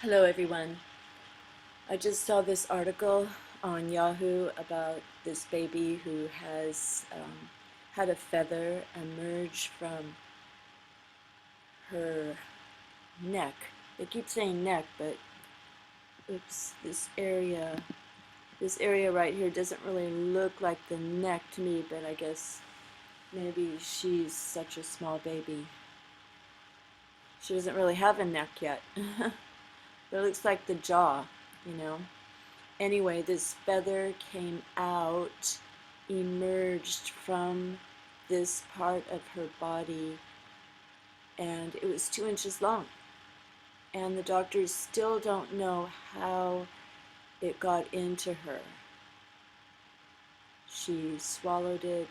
Hello everyone. I just saw this article on Yahoo about this baby who has had a feather emerge from her neck. They keep saying neck, but oops, this area right here doesn't really look like the neck to me, but I guess maybe she's such a small baby. She doesn't really have a neck yet. But it looks like the jaw, you know. Anyway, this feather came out, emerged from this part of her body, and it was 2 inches long. And the doctors still don't know how it got into her. She swallowed it,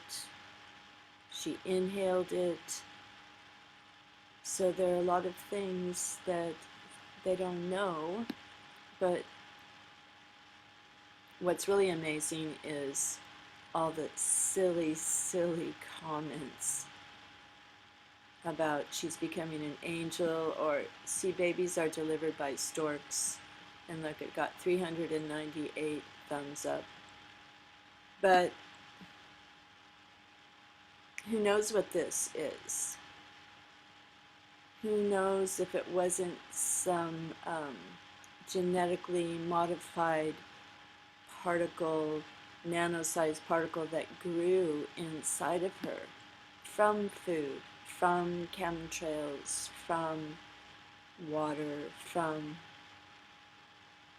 she inhaled it. So there are a lot of things that they don't know, but what's really amazing is all the silly, silly comments about she's becoming an angel, or see, babies are delivered by storks, and look, it got 398 thumbs up. But who knows what this is? Who knows if it wasn't some genetically modified particle, nano-sized particle that grew inside of her from food, from chemtrails, from water,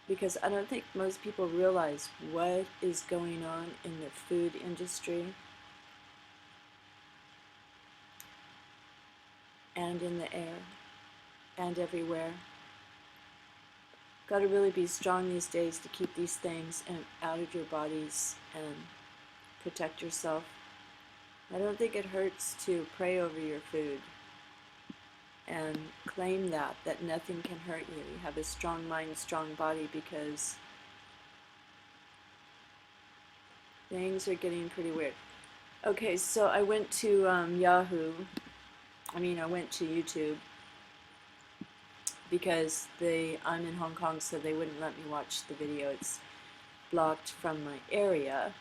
because I don't think most people realize what is going on in the food industry and in the air and everywhere. Got to really be strong these days to keep these things out of your bodies and protect yourself. I don't think it hurts to pray over your food and claim that nothing can hurt you. You have a strong mind, strong body, because things are getting pretty weird. Okay, so I went to I went to YouTube, because I'm in Hong Kong, so they wouldn't let me watch the video. It's blocked from my area.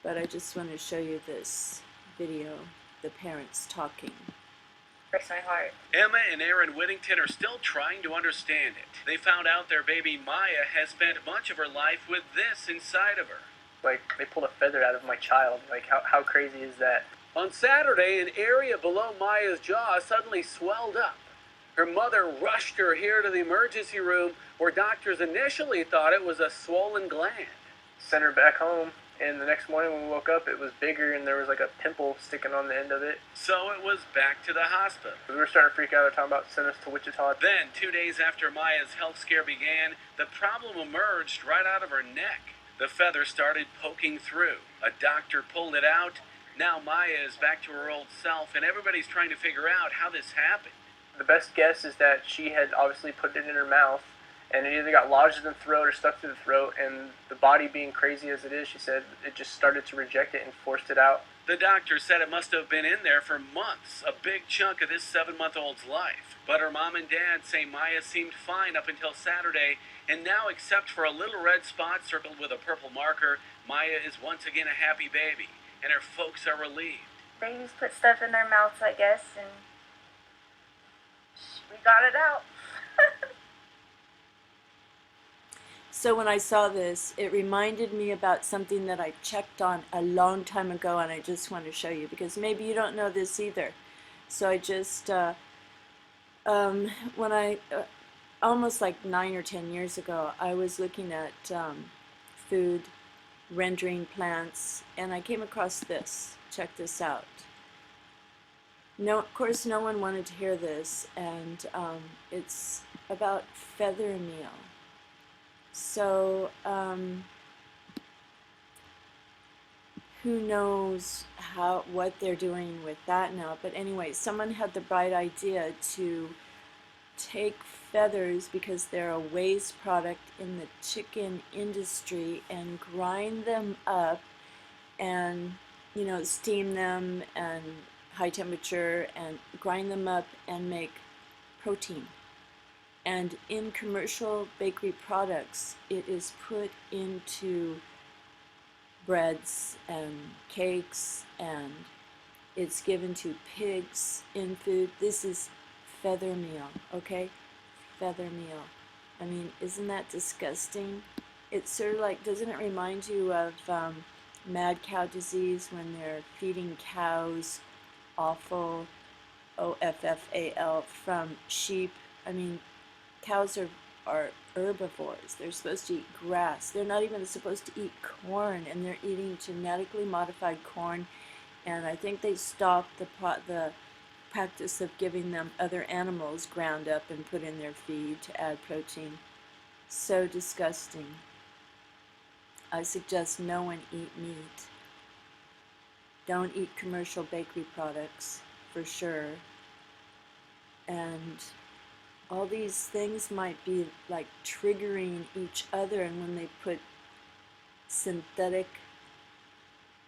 But I just want to show you this video, the parents talking. Breaks my heart. Emma and Aaron Whittington are still trying to understand it. They found out their baby Maya has spent much of her life with this inside of her. Like, they pulled a feather out of my child. Like, how crazy is that? On Saturday, an area below Maya's jaw suddenly swelled up. Her mother rushed her here to the emergency room, where doctors initially thought it was a swollen gland. Sent her back home, and the next morning when we woke up, it was bigger, and there was like a pimple sticking on the end of it. So it was back to the hospital. We were starting to freak out. They're talking about sending us to Wichita. Then, 2 days after Maya's health scare began, the problem emerged right out of her neck. The feather started poking through. A doctor pulled it out. Now Maya is back to her old self, and everybody's trying to figure out how this happened. The best guess is that she had obviously put it in her mouth, and it either got lodged in the throat or stuck to the throat, and the body being crazy as it is, she said it just started to reject it and forced it out. The doctor said it must have been in there for months, a big chunk of this 7-month-old's life. But her mom and dad say Maya seemed fine up until Saturday, and now, except for a little red spot circled with a purple marker, Maya is once again a happy baby, and her folks are relieved. Babies put stuff in their mouths, I guess, and we got it out. So when I saw this, it reminded me about something that I checked on a long time ago, and I just want to show you, because maybe you don't know this either. So I just, almost like 9 or 10 years ago, I was looking at food rendering plants, and I came across this. Check this out. No, of course, no one wanted to hear this, and it's about feather meal. So, who knows what they're doing with that now? But anyway, someone had the bright idea to take feathers, because they're a waste product in the chicken industry, and grind them up and, steam them and high temperature, and grind them up and make protein. And in commercial bakery products, it is put into breads and cakes, and it's given to pigs in food. This is feather meal, okay? Feather meal. I mean, isn't that disgusting? It's sort of like, doesn't it remind you of mad cow disease when they're feeding cows offal, OFFAL, from sheep? I mean, cows are herbivores. They're supposed to eat grass. They're not even supposed to eat corn, and they're eating genetically modified corn. And I think they stopped the practice of giving them other animals ground up and put in their feed to add protein. So disgusting. I suggest no one eat meat. Don't eat commercial bakery products, for sure. And all these things might be like triggering each other, and when they put synthetic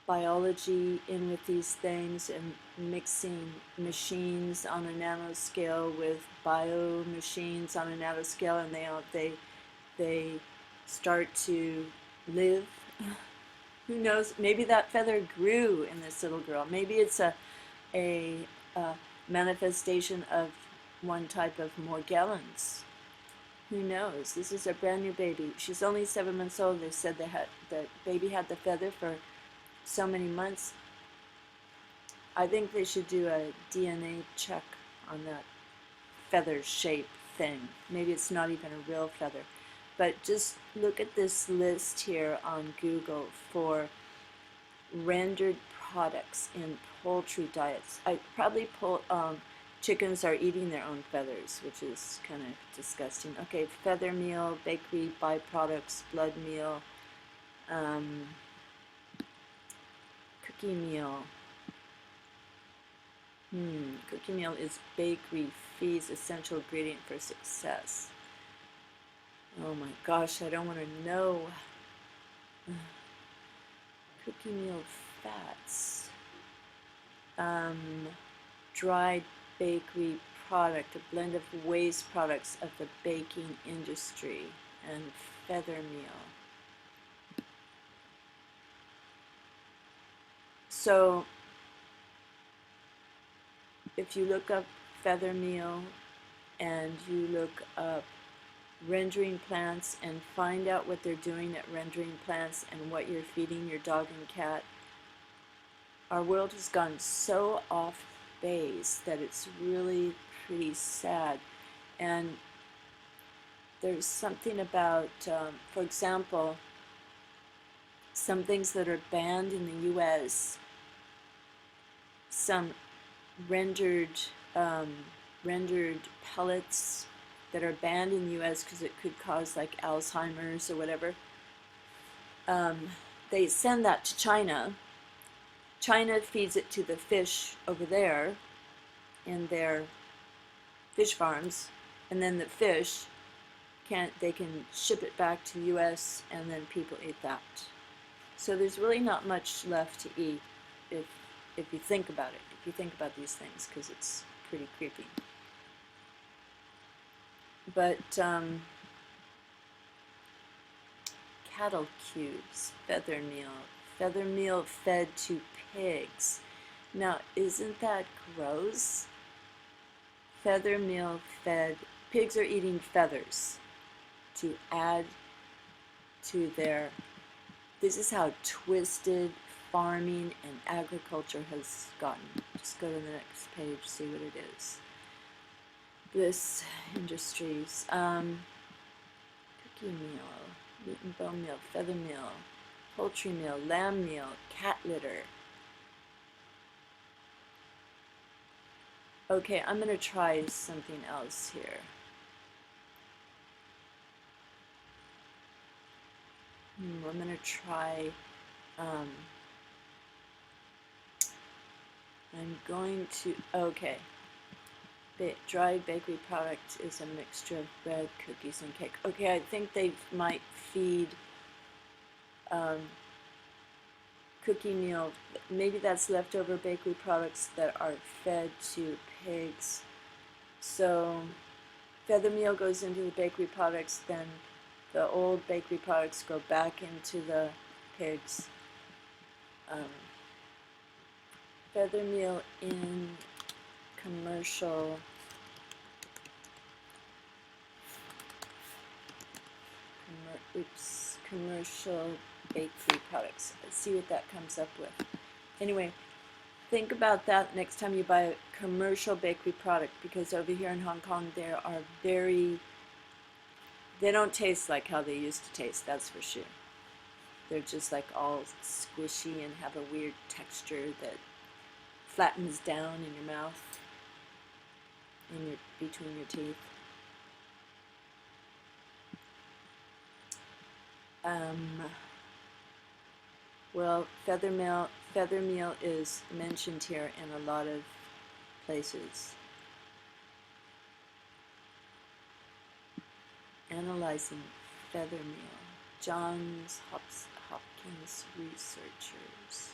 biology in with these things and mixing machines on a nanoscale with bio machines on a nanoscale, and they start to live. Who knows? Maybe that feather grew in this little girl. Maybe it's a manifestation of one type of Morgellons. Who knows? This is a brand new baby. She's only 7 months old. They said the baby had the feather for so many months. I think they should do a DNA check on that feather shape thing. Maybe it's not even a real feather. But just look at this list here on Google for rendered products in poultry diets. Chickens are eating their own feathers, which is kind of disgusting. Okay, feather meal, bakery byproducts, blood meal, cookie meal. Cookie meal is bakery feeds essential ingredient for success. Oh my gosh, I don't want to know. Cookie meal fats. Dried bakery product, a blend of waste products of the baking industry, and feather meal. So if you look up feather meal and you look up rendering plants and find out what they're doing at rendering plants and what you're feeding your dog and cat, our world has gone so off base that it's really pretty sad. And there's something about, for example, some things that are banned in the US, some rendered pellets that are banned in the US because it could cause like Alzheimer's or whatever. They send that to China. China feeds it to the fish over there in their fish farms, and then the fish they can ship it back to the US, and then people eat that. So there's really not much left to eat if you think about it, if you think about these things, because it's pretty creepy. But cattle cubes, feather meal fed to pigs. Now, isn't that gross? Feather meal fed, pigs are eating feathers to add to their, this is how twisted farming and agriculture has gotten. Just go to the next page, see what it is. This industries, cookie meal, meat and bone meal, feather meal, poultry meal, lamb meal, cat litter. Okay, I'm going to try something else here. I'm going to try, okay. Dried bakery product is a mixture of bread, cookies, and cake. Okay, I think they might feed cookie meal. Maybe that's leftover bakery products that are fed to pigs. So feather meal goes into the bakery products, then the old bakery products go back into the pigs. Feather meal in commercial commercial bakery products. Let's see what that comes up with. Anyway, think about that next time you buy a commercial bakery product, because over here in Hong Kong they don't taste like how they used to taste, that's for sure. They're just like all squishy and have a weird texture that flattens down in your mouth, between your teeth. Well, feather meal is mentioned here in a lot of places. Analyzing feather meal. Johns Hopkins researchers.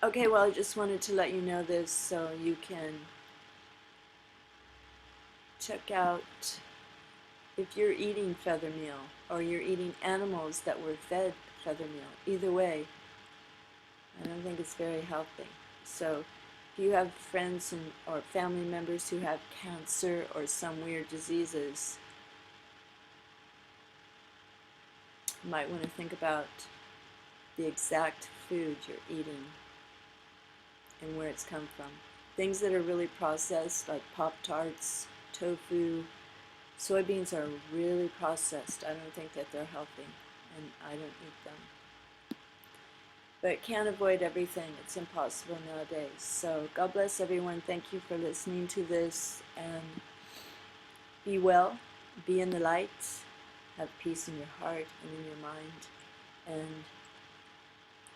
Okay, well, I just wanted to let you know this so you can check out if you're eating feather meal or you're eating animals that were fed feather meal. Either way, I don't think it's very healthy. So if you have friends or family members who have cancer or some weird diseases, you might want to think about the exact food you're eating and where it's come from. Things that are really processed, like Pop-Tarts, tofu, soybeans are really processed. I don't think that they're healthy, and I don't eat them. But can't avoid everything. It's impossible nowadays. So God bless everyone. Thank you for listening to this, and be well, be in the light, have peace in your heart and in your mind, and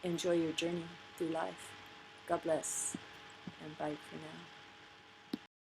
enjoy your journey through life. God bless, and bye for now.